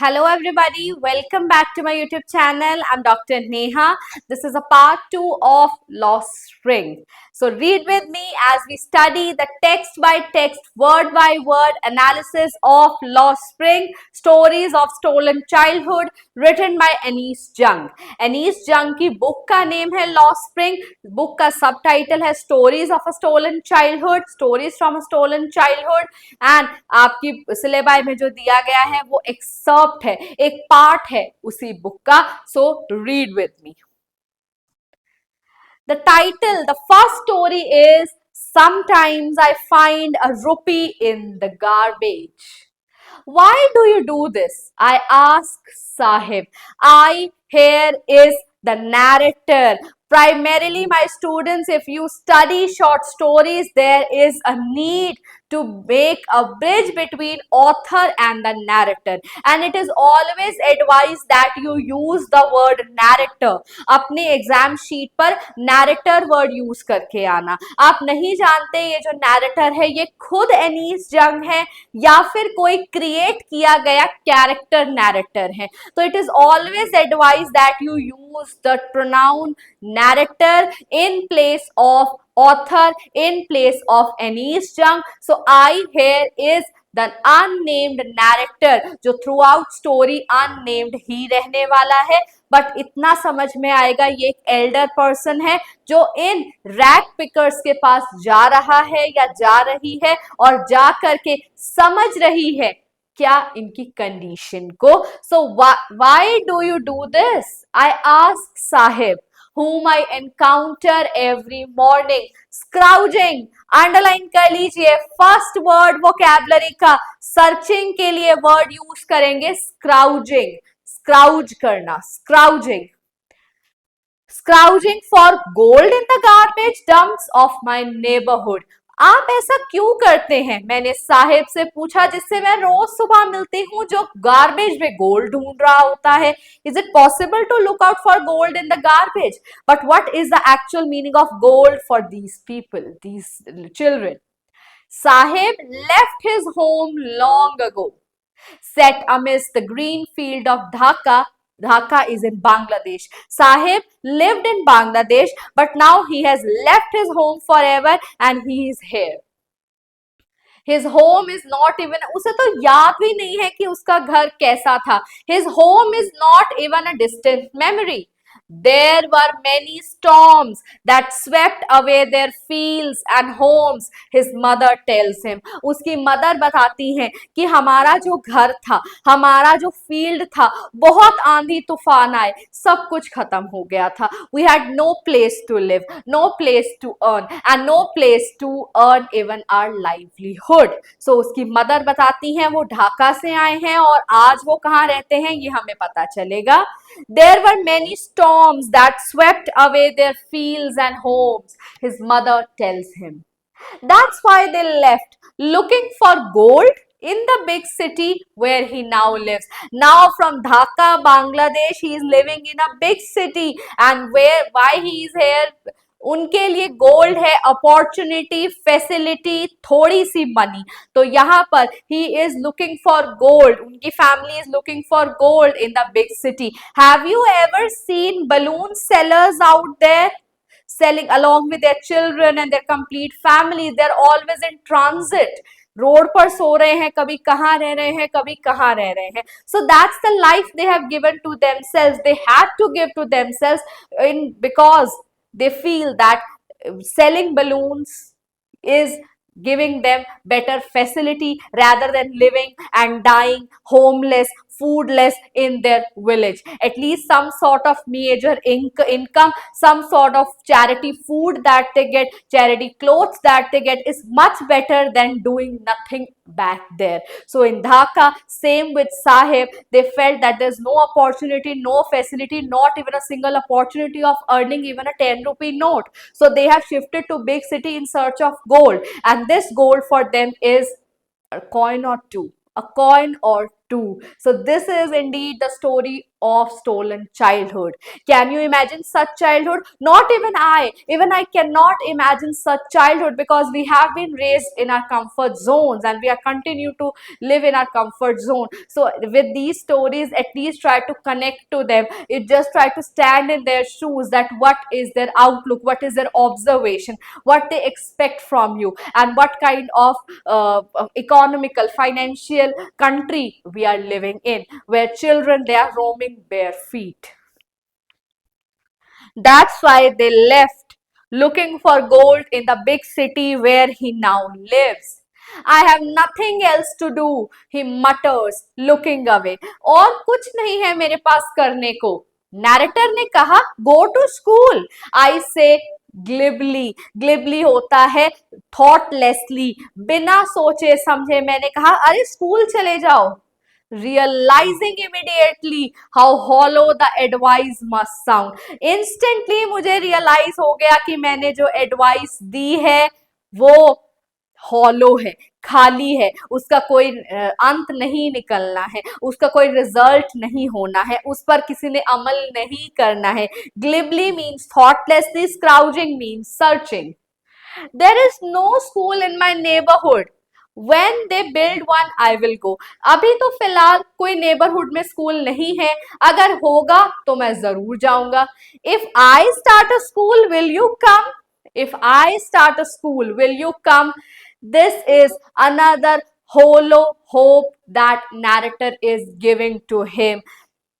Hello everybody, welcome back to my YouTube channel. I'm Dr. Neha. This is a part 2 of Lost Spring. So read with me as we study the text by text, word by word analysis of Lost Spring, Stories of Stolen Childhood, written by Anees Jung. Anees Jung की book का name है Lost Spring. Book का subtitle है Stories of a Stolen Childhood, Stories from a Stolen Childhood. And आपकी syllabi में जो दिया गया है वो एक्सर्प्ट है, एक पार्ट है उसी बुक का. So read with me. The title, the first story is Sometimes I Find a Rupee in the Garbage. Why do you do this? I ask Sahib. I here is the narrator. Primarily, my students, if you study short stories, there is a need to make a bridge between author and the narrator, and it is always advised that you use the word narrator. अपने exam sheet पर narrator word use करके आना. आप नहीं जानते ये जो narrator है ये खुद एनीस जंग है या फिर कोई क्रिएट किया गया कैरेक्टर नैरेटर है. तो it is always advise that you use the pronoun narrator in place of author, in place of Anees Jung. So I here is the unnamed narrator जो throughout story unnamed ही रहने वाला है. But इतना समझ में आएगा ये एक एल्डर पर्सन है जो इन रैग पिकर्स के पास जा रहा है या जा रही है और जा करके समझ रही है क्या इनकी कंडीशन को. So why do you do this? I ask Sahib whom I encounter every morning. Scrounging, underline कर लीजिए. फर्स्ट वर्ड वोकैबुलरी का सर्चिंग के लिए वर्ड यूज करेंगे स्क्राउजिंग. स्क्राउज करना, स्क्राउजिंग. Scrounging for gold in the garbage dumps of my neighborhood. आप ऐसा क्यों करते हैं? मैंने साहिब से पूछा जिससे मैं रोज सुबह मिलती हूँ, जो गार्बेज में गोल्ड ढूंढ रहा होता है. Is it possible to look out for gold in the garbage? But what is the actual meaning of gold for these people, these children? Sahib left his home long ago, set amidst the green field of Dhaka. Dhaka is in Bangladesh. Sahib lived in Bangladesh, but now he has left his home forever and he is here. His home is not even, उसे तो याद भी नहीं है कि उसका घर कैसा था. His home is not even a distant memory. There were many storms that swept away their fields and homes, his mother tells him. उसकी मदर बताती हैं कि हमारा जो घर था, हमारा जो फील्ड था, बहुत आंधी तूफान आए, सब कुछ खत्म हो गया था. We had no place to live, no place to earn and no place to earn even our livelihood. So उसकी मदर बताती हैं वो ढाका से आए हैं और आज वो कहाँ रहते हैं ये हमें पता चलेगा. There were many storms that swept away their fields and homes, his mother tells him. That's why they left, looking for gold in the big city where he now lives. Now from Dhaka, Bangladesh, he is living in a big city, and why he is here? उनके लिए gold है, opportunity, facility, थोड़ी सी money. तो यहाँ पर he is looking for gold, उनकी family is looking for gold in the big city. Have you ever seen balloon sellers out there selling along with their children and their complete family? They're always in transit. Road पर सो रहे हैं, कभी कहाँ रह रहे हैं, कभी कहाँ रह रहे हैं. So that's the life they have given to themselves. They had to give to themselves because they feel that selling balloons is giving them better facility rather than living and dying homeless, foodless in their village. At least some sort of major income, some sort of charity food that they get, charity clothes that they get is much better than doing nothing back there. So in Dhaka, same with Sahib, they felt that there's no opportunity, no facility, not even a single opportunity of earning even a 10 rupee note. So they have shifted to big city in search of gold, and this gold for them is a coin or two, a coin or too. So this is indeed the story of stolen childhood. Can you imagine such childhood? Not even I cannot imagine such childhood, because we have been raised in our comfort zones and we are continue to live in our comfort zone. So with these stories, at least try to connect to them. It just try to stand in their shoes, that what is their outlook, what is their observation, what they expect from you, and what kind of economical, financial country we are living in, where children, they are roaming bare feet. That's why they left, looking for gold in the big city where he now lives. I have nothing else to do, he mutters, looking away. और कुछ नहीं है मेरे पास करने को. Narrator ने कहा, go to school. I say glibly. Glibly होता है thoughtlessly. बिना सोचे समझे मैंने कहा, अरे स्कूल चले जाओ. Realizing immediately how hollow the advice must sound. Instantly मुझे realize हो गया कि मैंने जो advice दी है वो hollow है, खाली है, उसका कोई अंत नहीं निकलना है, उसका कोई रिजल्ट नहीं होना है, उस पर किसी ने अमल नहीं करना है. Glibly means thoughtlessly, scrounging means searching. There is no school in my neighborhood. When they build one, I will go. अभी तो फिलहाल कोई नेबरहुड में स्कूल नहीं है, अगर होगा तो मैं जरूर जाऊंगा. If I start a school, will you come? If I start a school, will you come? This is another hollow hope that narrator is giving to him.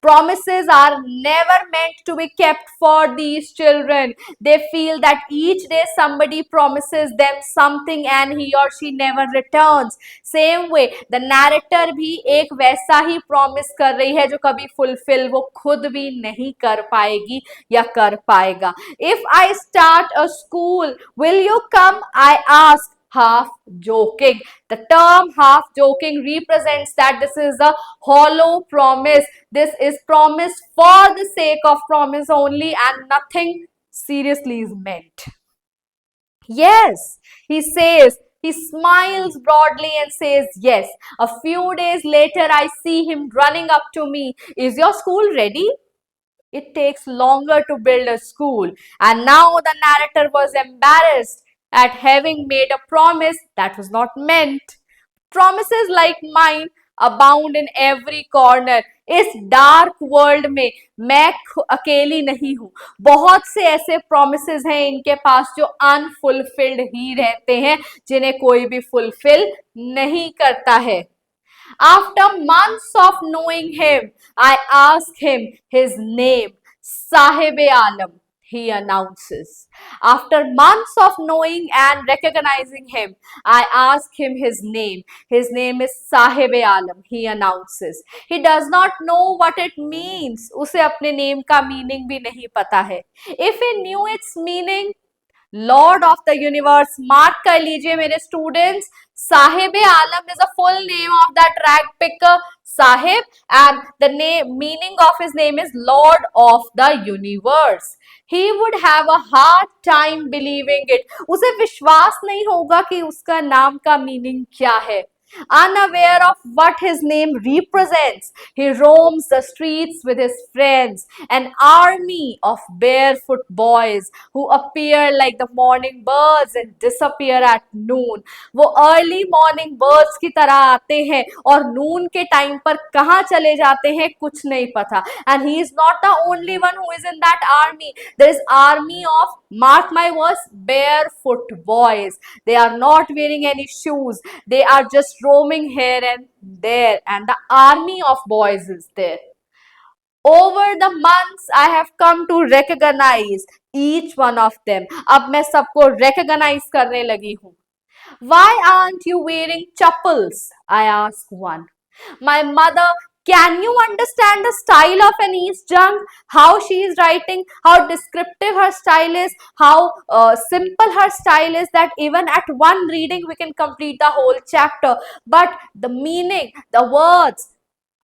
Promises are never meant to be kept for these children. They feel that each day somebody promises them something and he or she never returns. Same way, the narrator भी एक वैसा ही promise कर रही है जो कभी fulfill वो खुद भी नहीं कर पाएगी या कर पाएगा. If I start a school, will you come? I ask, half joking. The term half joking represents that this is a hollow promise. This is promise for the sake of promise only, and nothing seriously is meant. Yes, he says. He smiles broadly and says yes. A few days later, I see him running up to me. Is your school ready? It takes longer to build a school. And now the narrator was embarrassed at having made a promise that was not meant. Promises like mine abound in every corner. इस dark world में मैं अकेली नहीं हूं. बहुत से ऐसे promises हैं इनके पास जो अनफुलफिल्ड ही रहते हैं, जिन्हें कोई भी फुलफिल नहीं करता है. After months of knowing him, I ask him his name. Sahib-e-Alam, he announces. After months of knowing and recognizing him, I ask him his name. His name is Sahib-e-Alam, he announces. He does not know what it means. उसे अपने name का meaning भी नहीं पता है. If he knew its meaning, Lord of the universe, mark कर लीजिए मेरे students, Sahib-e-Alam is a full name of that rag picker Sahib, and the meaning of his name is Lord of the universe. He would have a hard time believing it. उसे विश्वास नहीं होगा कि उसका नाम का meaning क्या है. Unaware of what his name represents, he roams the streets with his friends, an army of barefoot boys who appear like the morning birds and disappear at noon. वो early morning birds की तरह आते हैं और noon के time पर कहाँ चले जाते हैं कुछ नहीं पता. And he is not the only one who is in that army. There is army of, mark my words, barefoot boys. They are not wearing any shoes. They are just roaming here and there, and the army of boys is there. Over the months, I have come to recognize each one of them. अब मैं सबको recognize करने लगी हूँ. Why aren't you wearing chappals? I ask one. My mother, can you understand the style of an East Jung? How she is writing, how descriptive her style is, how simple her style is, that even at one reading we can complete the whole chapter. But the meaning, the words,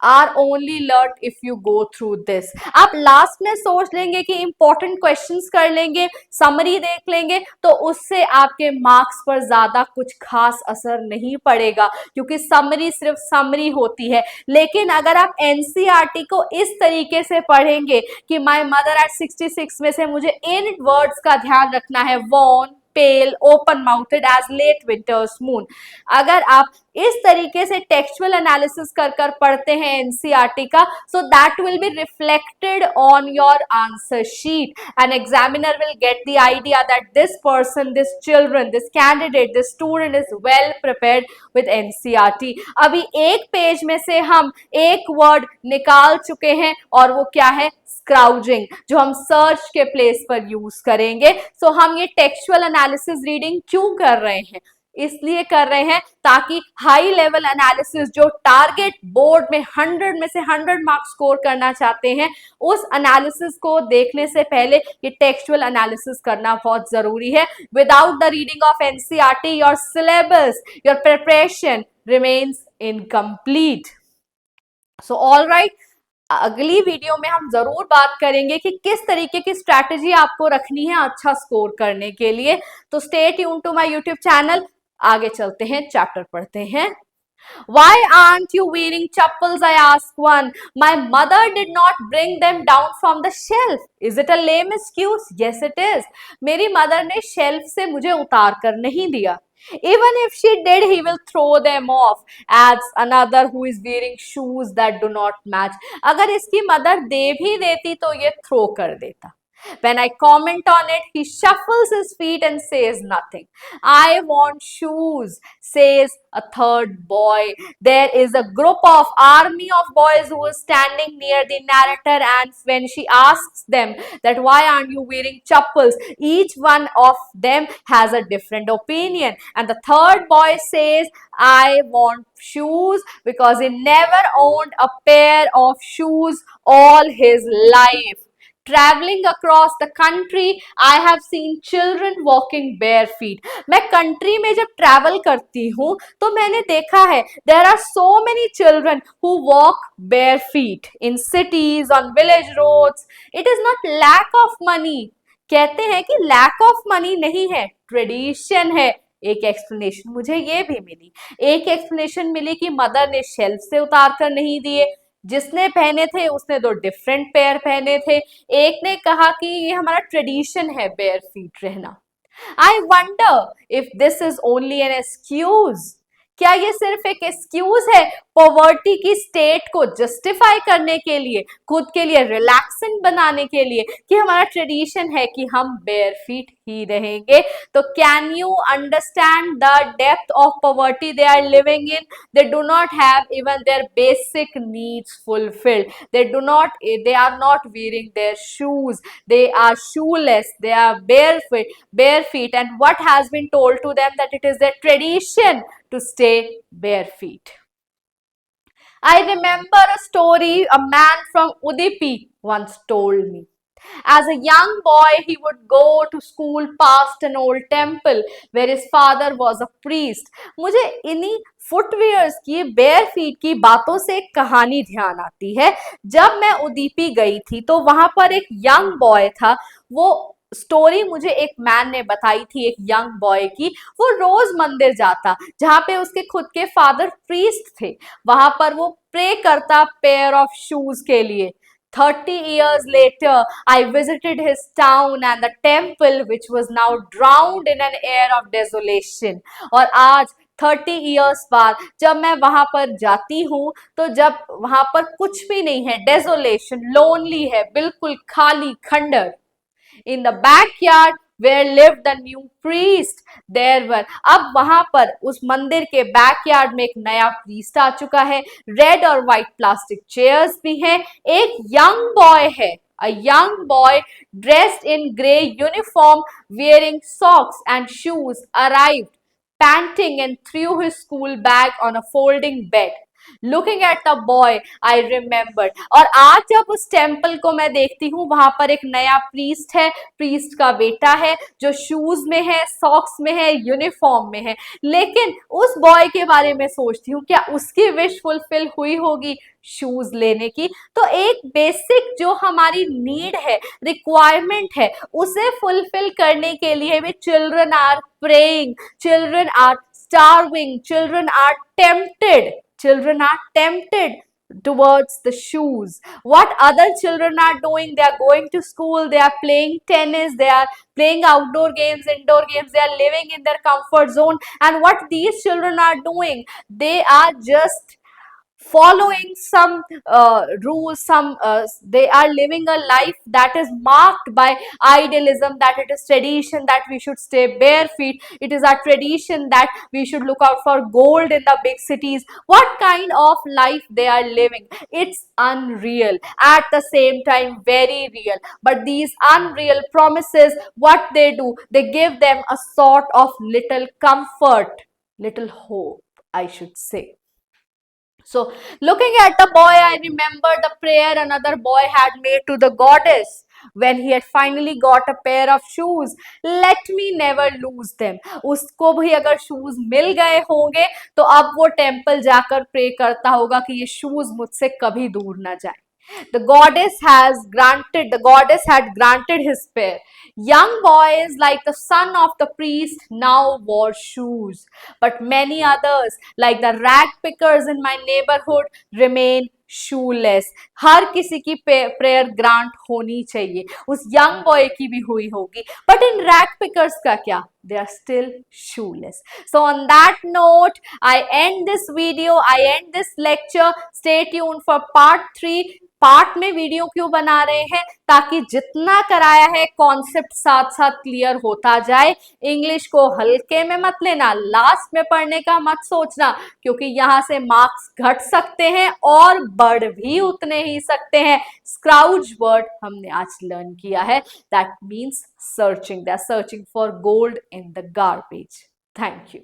are only learn if you go through this. आप last में सोच लेंगे कि important questions कर लेंगे, summary देख लेंगे, तो उससे आपके मार्क्स पर ज्यादा कुछ खास असर नहीं पड़ेगा, क्योंकि समरी सिर्फ समरी होती है। लेकिन अगर आप एनसीईआरटी को इस तरीके से पढ़ेंगे कि माय मदर एट 66 में से मुझे इन वर्ड्स का ध्यान रखना है, wan, pale, open mouthed as late winter's moon, अगर आप इस तरीके से टेक्सचुअल एनालिसिस कर कर पढ़ते हैं एनसीईआरटी का, so that will be reflected on your answer sheet and examiner will get the idea that this person, this children, this candidate, this student is well prepared with NCERT. अभी एक page में से हम एक word निकाल चुके हैं और वो क्या है, स्क्राउजिंग, जो हम सर्च के प्लेस पर यूज करेंगे। सो हम ये टेक्सचुअल एनालिसिस रीडिंग क्यों कर रहे हैं, इसलिए कर रहे हैं ताकि हाई लेवल एनालिसिस, जो टारगेट बोर्ड में 100 में से 100 मार्क्स स्कोर करना चाहते हैं, उस एनालिसिस को देखने से पहले ये टेक्सचुअल एनालिसिस करना बहुत जरूरी है। Without the reading of NCERT your syllabus, your preparation remains incomplete. So all right, अगली वीडियो में हम जरूर बात करेंगे कि किस तरीके की स्ट्रैटेजी आपको रखनी है अच्छा स्कोर करने के लिए। तो stay tune to my YouTube channel. आगे चलते हैं, चैप्टर पढ़ते हैं। Why aren't you wearing chappals? I asked one. My mother did not bring them down from the shelf. Is it a lame excuse? Yes, it is. मेरी mother ने shelf से मुझे उतार कर नहीं दिया। Even if she did, he will throw them off. Adds another who is wearing shoes that do not match. अगर इसकी मदर दे भी देती तो ये थ्रो कर देता। When I comment on it, he shuffles his feet and says nothing. I want shoes, says a third boy. There is a group of army of boys who is standing near the narrator, and when she asks them that why aren't you wearing chappals, each one of them has a different opinion. And the third boy says, I want shoes because he never owned a pair of shoes all his life. Traveling across the country, I have seen children walking bare feet. मैं country में जब travel करती हूँ तो मैंने देखा है there are so many children who walk bare feet in cities, on village roads. It is not lack of money. कहते हैं कि lack of money नहीं है, ट्रेडिशन है। एक एक्सप्लेनेशन मुझे ये भी मिली, एक एक्सप्लेनेशन मिली कि मदर ने शेल्फ से उतार कर नहीं दिए, जिसने पहने थे उसने दो डिफरेंट पेयर पहने थे। एक ने कहा कि ये हमारा ट्रेडिशन है बेयर फीट रहना। I wonder if this is only an excuse, क्या ये सिर्फ एक एक्सक्यूज है पॉवर्टी की स्टेट को जस्टिफाई करने के लिए, खुद के लिए रिलैक्सेंट बनाने के लिए, कि हमारा ट्रेडिशन है कि हम बेयर फीट ही रहेंगे। तो can you understand the depth of poverty they are living in? They do not have even their basic needs fulfilled. they are not wearing their shoes, they are shoeless, they are bare feet, and what has been told to them that it is their tradition to stay bare feet. I remember a story a man from Udupi once told me. As a young boy, he would go to school past an old temple where his father was a priest. मुझे इन्हीं footwears की, bare feet की बातों से एक कहानी ध्यान आती है। जब मैं उदीपी गई थी तो वहां पर एक यंग बॉय था। वो स्टोरी मुझे एक मैन ने बताई थी, एक यंग बॉय की। वो रोज मंदिर जाता जहाँ पे उसके खुद के फादर प्रीस्ट थे। वहां पर वो प्रे करता पेयर ऑफ शूज के लिए। 30 years later, I visited his town and the temple, which was now drowned in an air of desolation. और आज 30 years बाद जब मैं वहां पर जाती हूँ तो जब वहां पर कुछ भी नहीं है, डेजोलेशन, लोनली है, बिल्कुल खाली खंडर। In the backyard where lived the new priest, there were, अब वहां पर उस मंदिर के बैकयार्ड में एक नया प्रीस्ट आ चुका है। रेड और व्हाइट प्लास्टिक चेयर्स भी हैं। एक यंग बॉय है, a young boy dressed in grey uniform, wearing socks and shoes, arrived panting and threw his school bag on a folding bed. Looking at the boy I remembered. और आज जब उस temple को मैं देखती हूँ, वहां पर एक नया प्रीस्ट है, प्रीस्ट का बेटा है जो शूज में है, सॉक्स में है, यूनिफॉर्म में है। लेकिन उस बॉय के बारे में सोचती हूँ, क्या उसकी विश फुलफिल हुई होगी शूज लेने की? तो एक बेसिक जो हमारी नीड है, रिक्वायरमेंट है, उसे फुलफिल करने के लिए भी children are praying, children are starving, children are tempted towards the shoes. What other children are doing? They are going to school, they are playing tennis, they are playing outdoor games, indoor games, they are living in their comfort zone. And what these children are doing, they are just following some rules, they are living a life that is marked by idealism, that it is tradition that we should stay bare feet, it is a tradition that we should look out for gold in the big cities. What kind of life they are living? It's unreal, at the same time very real. But these unreal promises, what they do, they give them a sort of little comfort, little hope, I should say. So, looking at the boy, I remember the prayer another boy had made to the goddess when he had finally got a pair of shoes. Let me never lose them. उसको भी अगर shoes मिल गए होंगे तो अब वो temple जाकर pray करता होगा कि ये शूज मुझसे कभी दूर ना जाए. The goddess had granted his prayer. Young boys like the son of the priest now wore shoes, but many others like the rag pickers in my neighborhood remain shoeless. हर किसी की प्रेयर ग्रांट होनी चाहिए, उस young boy की भी हुई होगी, but in rag pickers का क्या? They are still shoeless. So on that note, I end this video, I end this lecture. Stay tuned for part 3. Part में वीडियो क्यों बना रहे हैं? ताकि जितना कराया है कॉन्सेप्ट साथ साथ क्लियर होता जाए. इंग्लिश को हल्के में मत लेना, लास्ट में पढ़ने का मत सोचना, क्योंकि यहाँ से मार्क्स घट सकते हैं और बढ़ भी उतने ही सकते हैं. स्क्राउज वर्ड हमने आज लर्न किया है, that means searching. They are searching for gold in the garbage. Thank you.